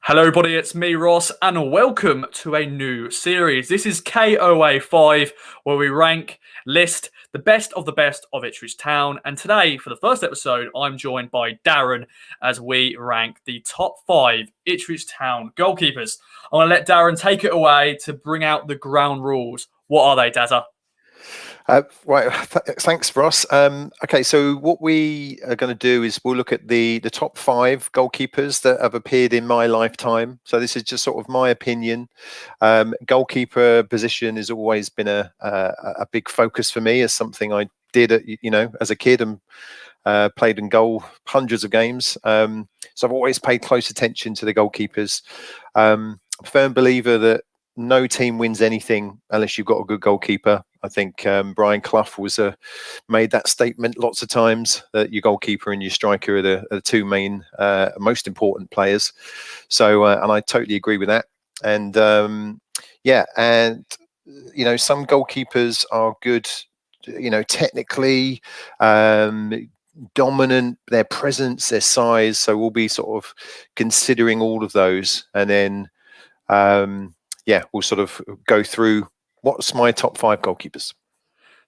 Hello, everybody. It's me, Ross, and welcome to a new series. This is KOA 5, where we list the best of Ipswich Town. And today, for the first episode, I'm joined by Darren as we rank the top 5 Ipswich Town goalkeepers. I'm going to let Darren take it away to bring out the ground rules. What are they, Dazza? Right, thanks, Ross. Okay, so what we are going to do is we'll look at the top 5 goalkeepers that have appeared in my lifetime. So this is just sort of my opinion. Goalkeeper position has always been a big focus for me, as something I did, as a kid and played in goal hundreds of games. So I've always paid close attention to the goalkeepers. I'm a firm believer that no team wins anything unless you've got a good goalkeeper. I think Brian Clough made that statement lots of times, that your goalkeeper and your striker are the two main, most important players. So, and I totally agree with that. And some goalkeepers are good, technically, dominant, their presence, their size. So we'll be sort of considering all of those, and then we'll sort of go through what's my top 5 goalkeepers.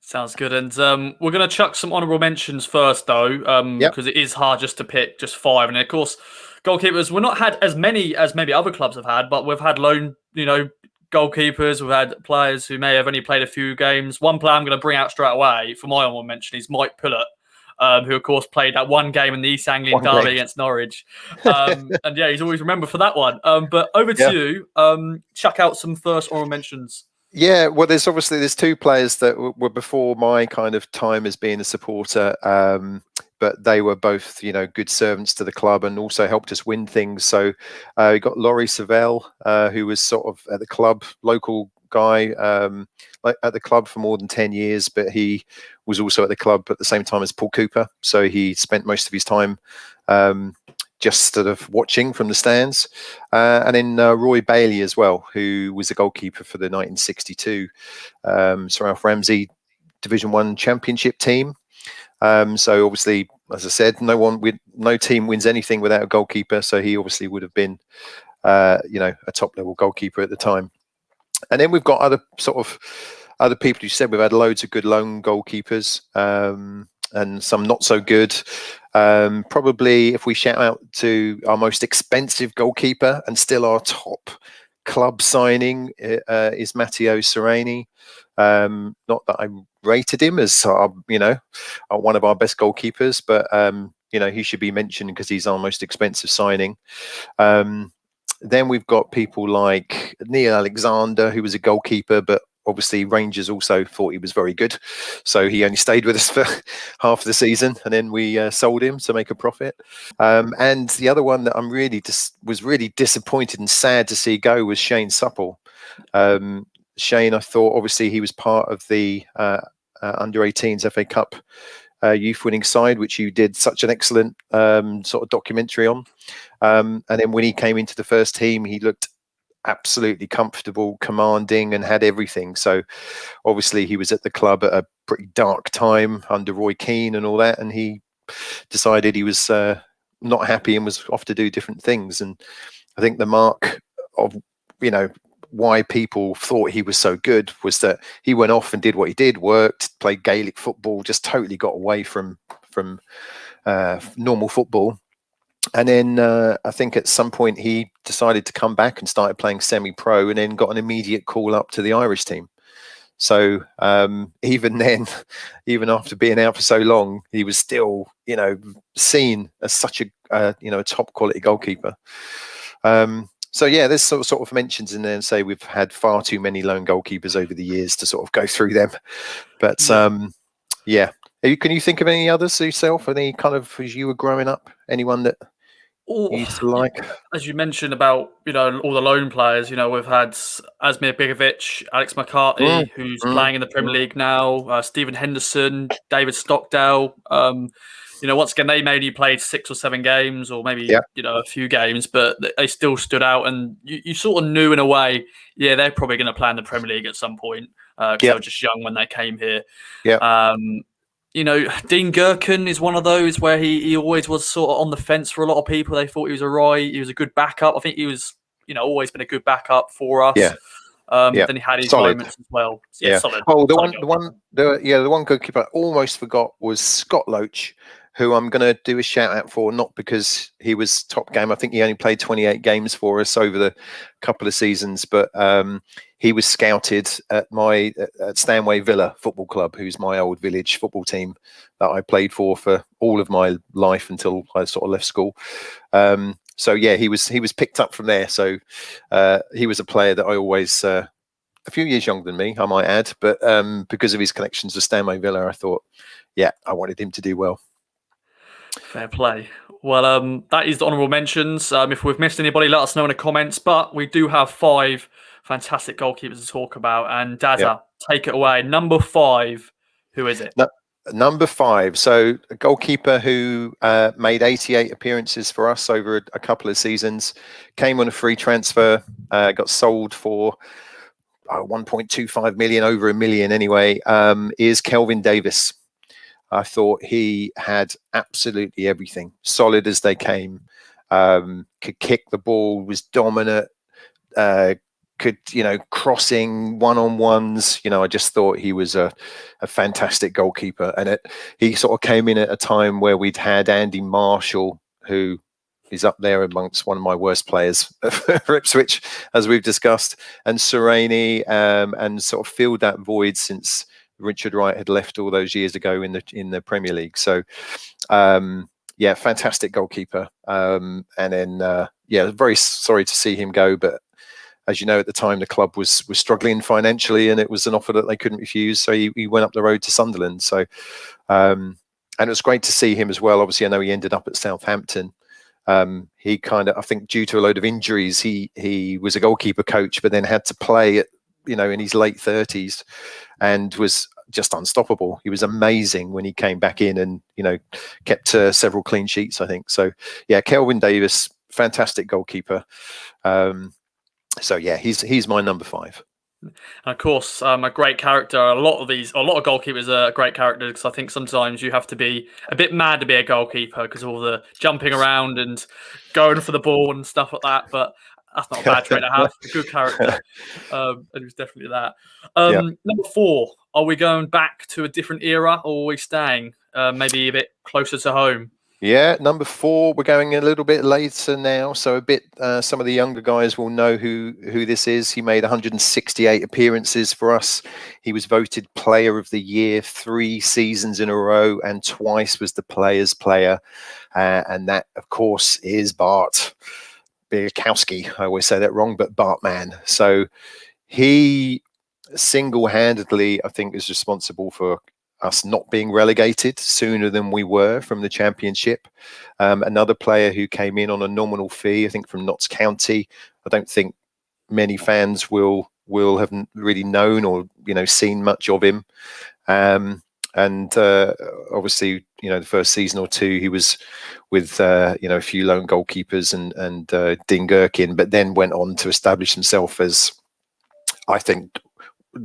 Sounds good. And we're going to chuck some honourable mentions first, though, because it is hard just to pick just 5. And of course, goalkeepers, we've not had as many as maybe other clubs have had, but we've had loan, goalkeepers. We've had players who may have only played a few games. One player I'm going to bring out straight away for my honourable mention is Mike Pullett, who, of course, played that one game in the East Anglian derby against Norwich. And he's always remembered for that one. But over to you. Chuck out some first honourable mentions. Yeah, well, there's 2 players that were before my kind of time as being a supporter, but they were both, good servants to the club and also helped us win things. So we got Laurie Savell, who was sort of at the club, local guy, at the club for more than 10 years, but he was also at the club at the same time as Paul Cooper. So he spent most of his time just sort of watching from the stands. And then Roy Bailey as well, who was a goalkeeper for the 1962 Sir Alf Ramsey Division 1 Championship team. So obviously, as I said, no team wins anything without a goalkeeper. So he obviously would have been, a top level goalkeeper at the time. And then we've got other people who said we've had loads of good lone goalkeepers. And some not so good. Probably if we shout out to our most expensive goalkeeper and still our top club signing is Matteo Sereni. Not that I rated him as one of our best goalkeepers, but he should be mentioned because he's our most expensive signing. Then we've got people like Neil Alexander, who was a goalkeeper, but obviously Rangers also thought he was very good, so he only stayed with us for half the season, and then we sold him to make a profit. And the other one that I'm was really disappointed and sad to see go was Shane Supple. Shane, I thought obviously he was part of the under-18s FA Cup youth winning side, which you did such an excellent sort of documentary on. And then when he came into the first team, he looked absolutely comfortable, commanding, and had everything. So obviously he was at the club at a pretty dark time under Roy Keane and all that, and he decided he was not happy and was off to do different things. And I think the mark of why people thought he was so good was that he went off and did what he did, worked, played Gaelic football, just totally got away from normal football. And then I think at some point he decided to come back and started playing semi-pro, and then got an immediate call up to the Irish team. So even then, even after being out for so long, he was still, seen as such a top quality goalkeeper. So yeah, there's sort of mentions in there and say we've had far too many lone goalkeepers over the years to sort of go through them. But yeah. Can you think of any others yourself? Any kind of, as you were growing up, anyone that you used to like? As you mentioned about, all the loan players, we've had Asmir Begovic, Alex McCarthy, who's playing in the Premier League now, Stephen Henderson, David Stockdale. Once again, they maybe played 6 or 7 games or maybe, a few games, but they still stood out. And you sort of knew in a way, they're probably going to play in the Premier League at some point because they were just young when they came here. Dean Gherkin is one of those where he always was sort of on the fence for a lot of people. They thought he was a Wright. He was a good backup. I think he was, always been a good backup for us. Yeah, yeah, Then he had his solid. moments as well. Yeah, Yeah. solid. Oh, Solid goalkeeper. the one goalkeeper I almost forgot was Scott Loach, who I'm going to do a shout out for, not because he was top game. I think he only played 28 games for us over the couple of seasons, but he was scouted at at Stanway Villa Football Club, who's my old village football team that I played for all of my life until I sort of left school. So yeah, he was picked up from there. So he was a player that I always a few years younger than me, I might add, but because of his connections to Stanway Villa, I thought, yeah, I wanted him to do well. Fair play. Well, that is the honourable mentions. If we've missed anybody, let us know in the comments. But we do have 5 fantastic goalkeepers to talk about. And Dazza, take it away. Number 5, who is it? Number 5. So a goalkeeper who made 88 appearances for us over a couple of seasons, came on a free transfer, got sold for 1.25 million, over $1 million anyway, is Kelvin Davis. I thought he had absolutely everything, solid as they came, could kick the ball, was dominant, could, crossing one-on-ones. I just thought he was a fantastic goalkeeper. And he sort of came in at a time where we'd had Andy Marshall, who is up there amongst one of my worst players for Ipswich, as we've discussed, and Sereni, and sort of filled that void since Richard Wright had left all those years ago in the Premier League. So, yeah, fantastic goalkeeper. And then, very sorry to see him go, but as you know, at the time the club was struggling financially, and it was an offer that they couldn't refuse. So he went up the road to Sunderland. So, and it was great to see him as well. Obviously, I know he ended up at Southampton. He kind of, I think, due to a load of injuries, he was a goalkeeper coach, but then had to play at, in his late 30s, and was just unstoppable. He was amazing when he came back in, and kept several clean sheets, I think. So yeah, Kelvin Davis, fantastic goalkeeper. So yeah, he's my number 5. And of course, a great character. A lot of goalkeepers are great characters, because I think sometimes you have to be a bit mad to be a goalkeeper because of all the jumping around and going for the ball and stuff like that. But that's not a bad trait to have. A good character. And it was definitely that. Number 4, are we going back to a different era, or are we staying maybe a bit closer to home? Yeah, number 4, we're going a little bit later now, so a bit. Some of the younger guys will know who this is. He made 168 appearances for us. He was voted Player of the Year 3 seasons in a row, and twice was the Players' Player, and that, of course, is Bart Berkowski. I always say that wrong, but Bartman. So he single-handedly, I think, is responsible for us not being relegated sooner than we were from the Championship. Another player who came in on a nominal fee, I think, from Notts County. I don't think many fans will have really known or seen much of him. And obviously, the first season or two he was with a few lone goalkeepers and Dean Gherkin, but then went on to establish himself as, I think,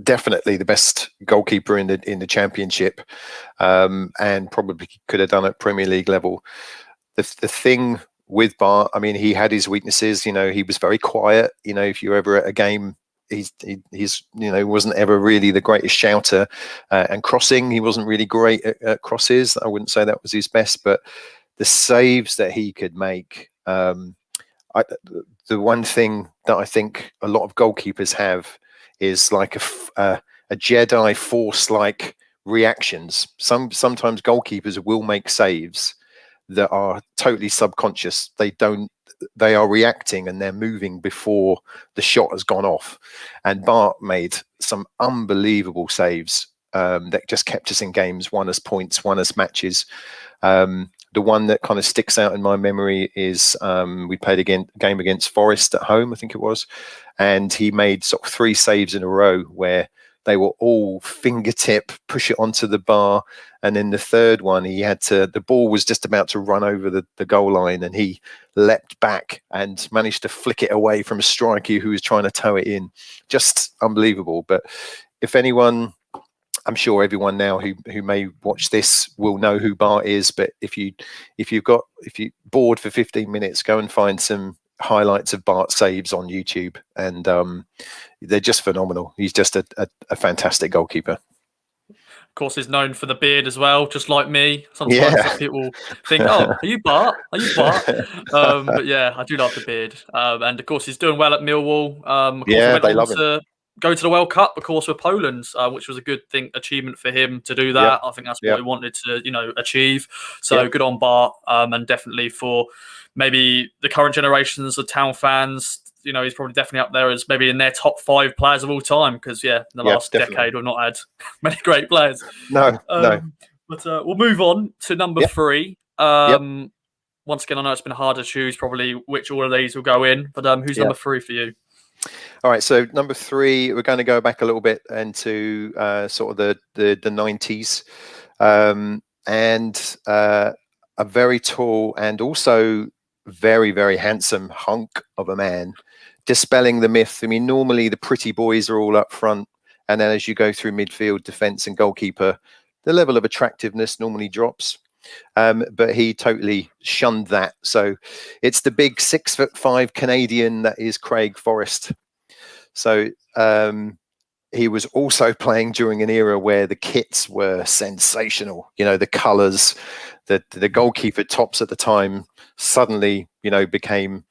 definitely the best goalkeeper in the Championship, and probably could have done at Premier League level. The thing with Bart, I mean, he had his weaknesses. He was very quiet. If you're ever at a game, he's wasn't ever really the greatest shouter, and crossing, he wasn't really great at crosses. I wouldn't say that was his best, but the saves that he could make. The one thing that I think a lot of goalkeepers have is like a Jedi Force-like reactions. Sometimes goalkeepers will make saves that are totally subconscious. They are reacting and they're moving before the shot has gone off. And Bart made some unbelievable saves that just kept us in games, won us points, won us matches. The one that kind of sticks out in my memory is we played a game against Forrest at home, I think it was, and he made sort of 3 saves in a row where they were all fingertip, push it onto the bar, and then the third one the ball was just about to run over the goal line, and he leapt back and managed to flick it away from a striker who was trying to tow it in. Just unbelievable. But if anyone I'm sure everyone now who may watch this will know who Bart is. But if you're bored for 15 minutes, go and find some highlights of Bart saves on YouTube, and they're just phenomenal. He's just a fantastic goalkeeper. Of course, he's known for the beard as well, just like me. Sometimes people think, "Oh, are you Bart? Are you Bart?" But yeah, I do love the beard. And of course, he's doing well at Millwall. Of course, he went they on love him. to go to the World Cup, of course, with Poland, which was a good achievement for him to do that. I think that's what he wanted to, achieve. So good on Bart, and definitely for maybe the current generations of Town fans. He's probably definitely up there as maybe in their top 5 players of all time, because in the last decade we've not had many great players. No. But we'll move on to number 3. Once again, I know it's been hard to choose probably which all of these will go in, but who's number 3 for you? All right, so number 3, we're going to go back a little bit into sort of the 90s, and a very tall and also very, very handsome hunk of a man, dispelling the myth. I mean, normally the pretty boys are all up front, and then as you go through midfield, defence and goalkeeper, the level of attractiveness normally drops. But he totally shunned that. So it's the big 6'5" Canadian that is Craig Forrest. So he was also playing during an era where the kits were sensational. The colours, the goalkeeper tops at the time suddenly, became,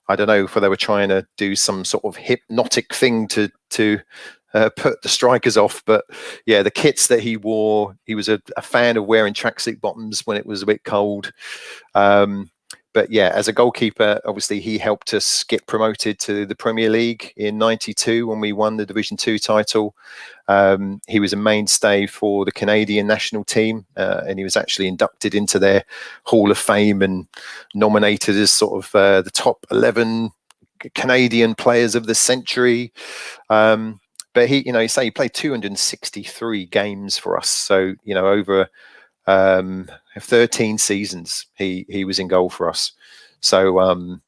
I don't know if they were trying to do some sort of hypnotic thing to put the strikers off, but yeah, the kits that he wore, he was a fan of wearing tracksuit bottoms when it was a bit cold. But yeah, as a goalkeeper, obviously he helped us get promoted to the Premier League in '92 when we won the Division 2 title. He was a mainstay for the Canadian national team, and he was actually inducted into their Hall of Fame and nominated as sort of the top 11 Canadian players of the century. But he played 263 games for us. So, over 13 seasons, he was in goal for us. So,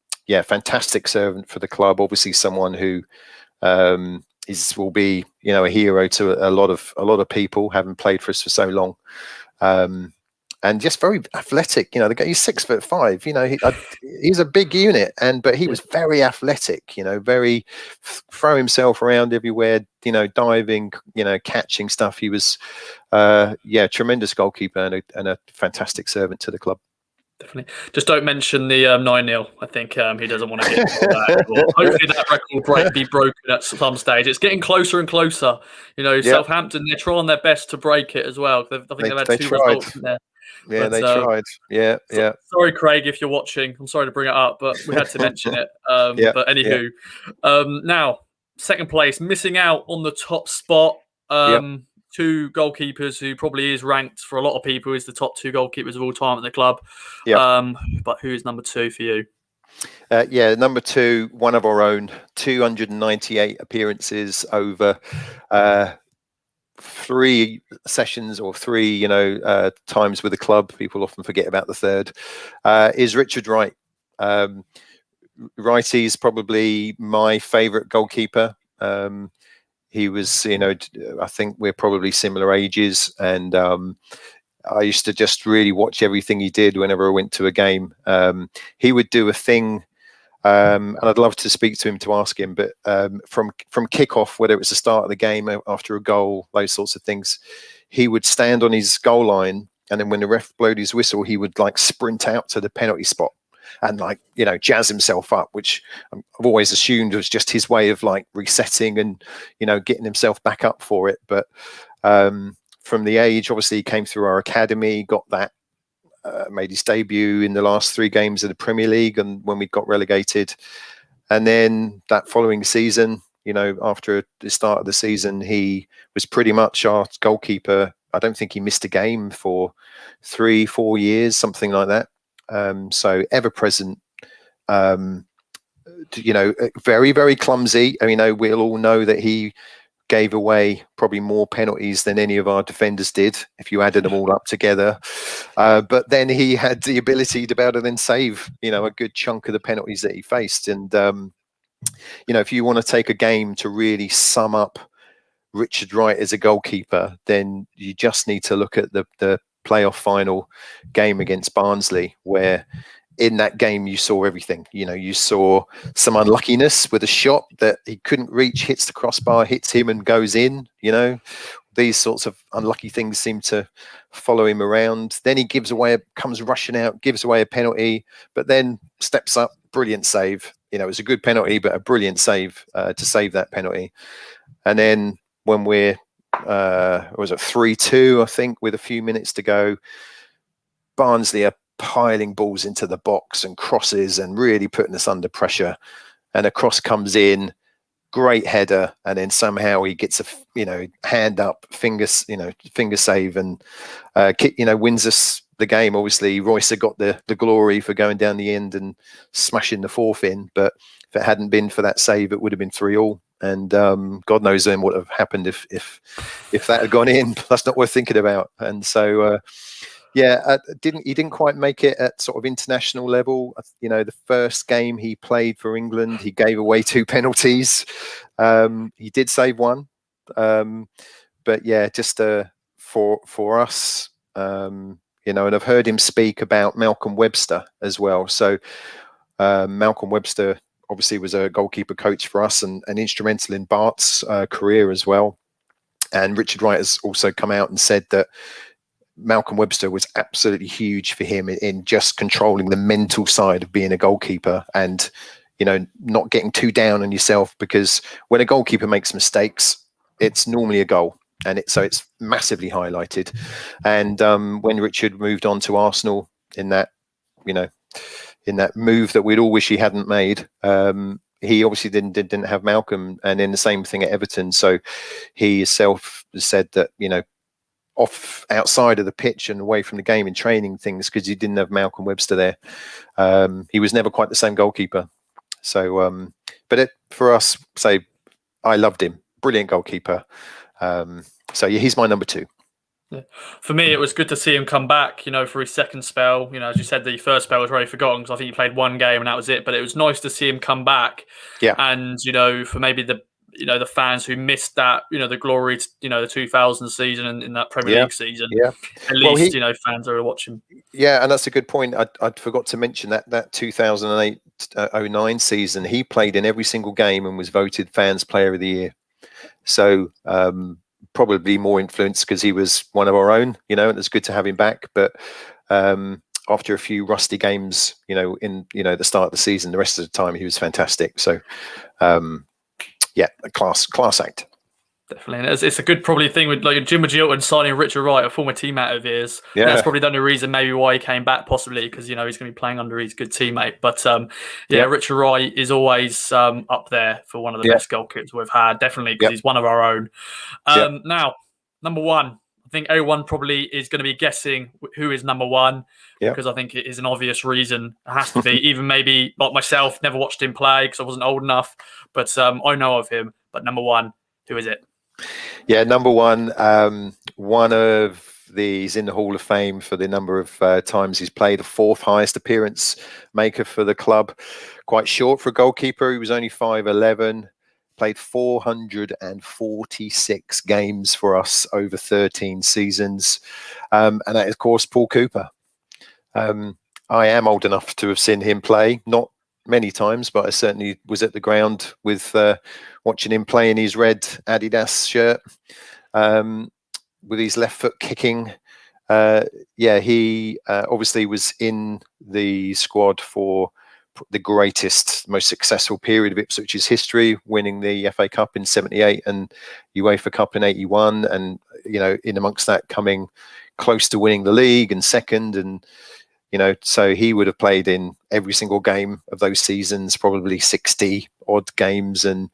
fantastic servant for the club. Obviously, someone who will be, a hero to a lot of people, having played for us for so long. And just very athletic, the guy. He's 6'5". He's a big unit, but he was very athletic. Very throw himself around everywhere. Diving, catching stuff. He was, tremendous goalkeeper and a fantastic servant to the club. Definitely. Just don't mention the 9-0. I think he doesn't want to get into that. Hopefully that record will be broken at some stage. It's getting closer and closer. Southampton, they're trying their best to break it as well. I think they've had 2 results in there. Yeah, they tried. Yeah. Sorry, Craig, if you're watching. I'm sorry to bring it up, but we had to mention it. But anywho, now, second place, missing out on the top spot. 2 goalkeepers who probably is ranked for a lot of people is the top 2 goalkeepers of all time at the club. But who is number 2 for you? Number 2, one of our own, 298 appearances over 3 sessions or 3 times with the club. People often forget about the third. Is Richard Wright. Wrighty's probably my favourite goalkeeper. He was, I think we're probably similar ages, and I used to just really watch everything he did whenever I went to a game. He would do a thing, and I'd love to speak to him to ask him, but from kickoff, whether it was the start of the game, after a goal, those sorts of things, he would stand on his goal line, and then when the ref blowed his whistle, he would sprint out to the penalty spot and jazz himself up, which I've always assumed was just his way of resetting and getting himself back up for it. But from the age, obviously he came through our academy, got that, made his debut in the last 3 games of the Premier League, and when we got relegated, and then that following season, after the start of the season, he was pretty much our goalkeeper. I don't think he missed a game for 3-4 years, something like that. So ever present, very, very clumsy. We'll all know that he gave away probably more penalties than any of our defenders did if you added them all up together. But then he had the ability to be able to then save, a good chunk of the penalties that he faced. And, if you want to take a game to really sum up Richard Wright is a goalkeeper, then you just need to look at the playoff final game against Barnsley, where in that game you saw everything. You saw some unluckiness with a shot that he couldn't reach, hits the crossbar, hits him and goes in. These sorts of unlucky things seem to follow him around. Then he comes rushing out, gives away a penalty, but then steps up, brilliant save. It was a good penalty, but a brilliant save to save that penalty. And then when we're, was it 3-2, I think, with a few minutes to go, Barnsley are piling balls into the box and crosses and really putting us under pressure. And a cross comes in, great header, and then somehow he gets a hand up, finger save, and wins us the game. Obviously, Royce had got the glory for going down the end and smashing the fourth in, but if it hadn't been for that save, it would have been 3-3. And God knows then what would have happened if that had gone in. That's not worth thinking about. And so he didn't quite make it at sort of international level. The first game he played for England, he gave away 2 penalties. He did save one, but yeah, just for us, and I've heard him speak about Malcolm Webster as well. So Malcolm Webster obviously was a goalkeeper coach for us and instrumental in Bart's career as well. And Richard Wright has also come out and said that Malcolm Webster was absolutely huge for him in just controlling the mental side of being a goalkeeper and, not getting too down on yourself, because when a goalkeeper makes mistakes, it's normally a goal. And so it's massively highlighted. And when Richard moved on to Arsenal in that move that we'd all wish he hadn't made, he obviously didn't have Malcolm, and then the same thing at Everton. So he himself said that, outside of the pitch and away from the game in training things, because he didn't have Malcolm Webster there, he was never quite the same goalkeeper. So, but for us, say, I loved him. Brilliant goalkeeper. So yeah, he's my number 2. Yeah. For me, it was good to see him come back, for his second spell. As you said, the first spell was very forgotten because I think he played 1 game and that was it. But it was nice to see him come back. Yeah. And, for maybe the fans who missed that, the glory, the 2000 season and in that Premier League season. Yeah. At least, fans are watching. Yeah, and that's a good point. I forgot to mention that 2008-09 season, he played in every single game and was voted Fans Player of the Year. So probably more influence because he was one of our own, and it's good to have him back. But after a few rusty games, in the start of the season, the rest of the time he was fantastic. So a class act. Definitely, and it's a good probably thing with like Jim Magilton signing Richard Wright, a former teammate of his. Yeah, that's probably the only reason maybe why he came back, possibly because he's going to be playing under his good teammate. But Richard Wright is always up there for one of the best goalkeepers we've had, definitely because he's one of our own. Now, number 1, I think everyone probably is going to be guessing who is number 1 because I think it is an obvious reason. It has to be. Even maybe like myself, never watched him play because I wasn't old enough, but I know of him. But number 1, who is it? Yeah, number 1, one of these in the Hall of Fame for the number of times he's played, the 4th highest appearance maker for the club. Quite short for a goalkeeper. He was only 5'11", played 446 games for us over 13 seasons. And that is, of course, Paul Cooper. I am old enough to have seen him play, not many times, but I certainly was at the ground with watching him play in his red Adidas shirt with his left foot kicking. He obviously was in the squad for the greatest, most successful period of Ipswich's history, winning the FA Cup in 78 and UEFA Cup in 81, and in amongst that coming close to winning the league and second, and so he would have played in every single game of those seasons, probably 60 odd games. And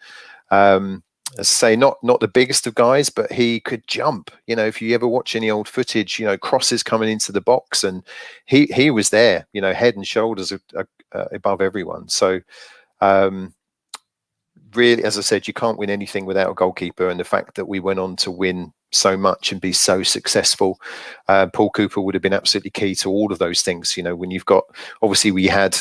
as I say, not the biggest of guys, but he could jump. If you ever watch any old footage, crosses coming into the box, and he was there, head and shoulders above everyone. So really, as I said, you can't win anything without a goalkeeper. And the fact that we went on to win so much and be so successful, Paul Cooper would have been absolutely key to all of those things. When you've got, obviously we had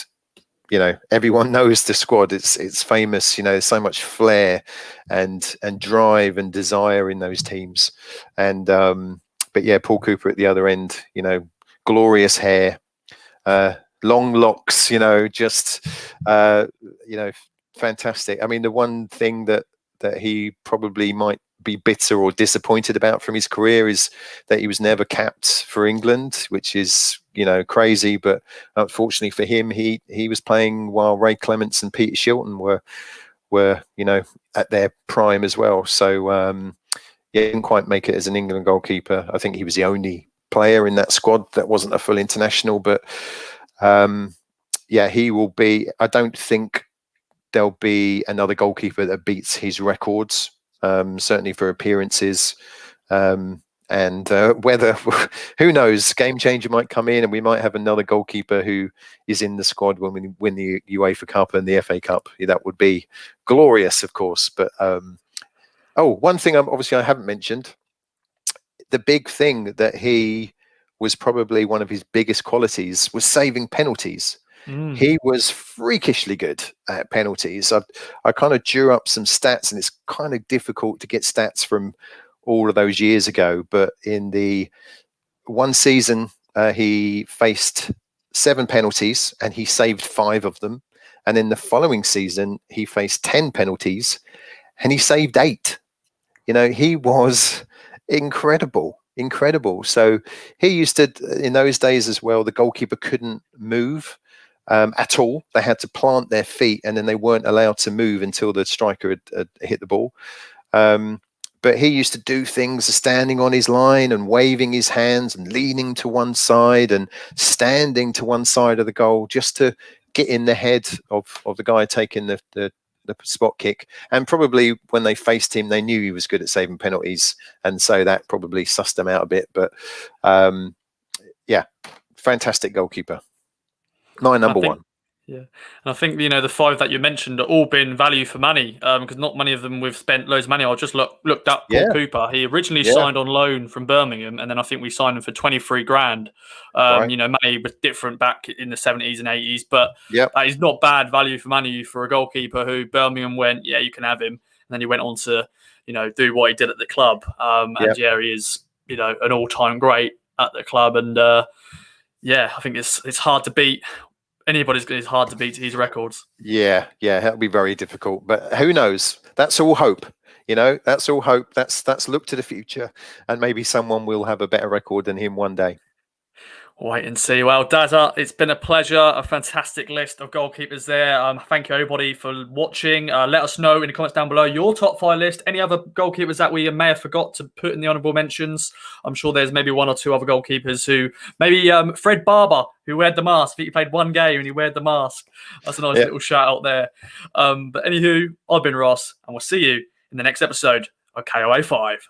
everyone knows the squad. It's famous. There's so much flair and drive and desire in those teams. And but yeah, Paul Cooper at the other end. Glorious hair, long locks. Just fantastic. I mean, the one thing that he probably might be bitter or disappointed about from his career is that he was never capped for England, which is crazy. But unfortunately for him, he was playing while Ray Clements and Peter Shilton were at their prime as well. So he didn't quite make it as an England goalkeeper. I think he was the only player in that squad that wasn't a full international. But he will be. I don't think there'll be another goalkeeper that beats his records. Certainly for appearances, and whether, who knows, game changer might come in and we might have another goalkeeper who is in the squad when we win the UEFA Cup and the FA Cup. That would be glorious, of course. But one thing I haven't mentioned, the big thing that he was probably one of his biggest qualities was saving penalties. He was freakishly good at penalties. I kind of drew up some stats, and it's kind of difficult to get stats from all of those years ago. But in the one season, he faced 7 penalties and he saved 5 of them. And in the following season, he faced 10 penalties and he saved 8. He was incredible. So he used to, in those days as well, the goalkeeper couldn't move at all. They had to plant their feet, and then they weren't allowed to move until the striker had hit the ball. But he used to do things standing on his line and waving his hands and leaning to one side and standing to one side of the goal just to get in the head of the guy taking the spot kick. And probably when they faced him, they knew he was good at saving penalties, and so that probably sussed them out a bit. But fantastic goalkeeper. My number one. Yeah, and I think the 5 that you mentioned are all been value for money, because not many of them we've spent loads of money. I just looked up Paul Cooper. He originally signed on loan from Birmingham, and then I think we signed him for 23 grand. Right. Money was different back in the 70s and 80s, but Yep. that is not bad value for money for a goalkeeper who Birmingham went, yeah, you can have him, and then he went on to do what he did at the club. He is an all-time great at the club, and I think it's hard to beat. It's hard to beat his records. Yeah, that'll be very difficult. But who knows? That's all hope. That's all hope. That's look to the future, and maybe someone will have a better record than him one day. Wait and see. Well, Dazza, it's been a pleasure. A fantastic list of goalkeepers there. Thank you, everybody, for watching. Let us know in the comments down below your top 5 list. Any other goalkeepers that we may have forgot to put in the honourable mentions? I'm sure there's maybe 1 or 2 other goalkeepers who, maybe Fred Barber, who wear the mask. I think he played 1 game and he wear the mask. That's a nice little shout out there. But anywho, I've been Ross, and we'll see you in the next episode of KOA 5.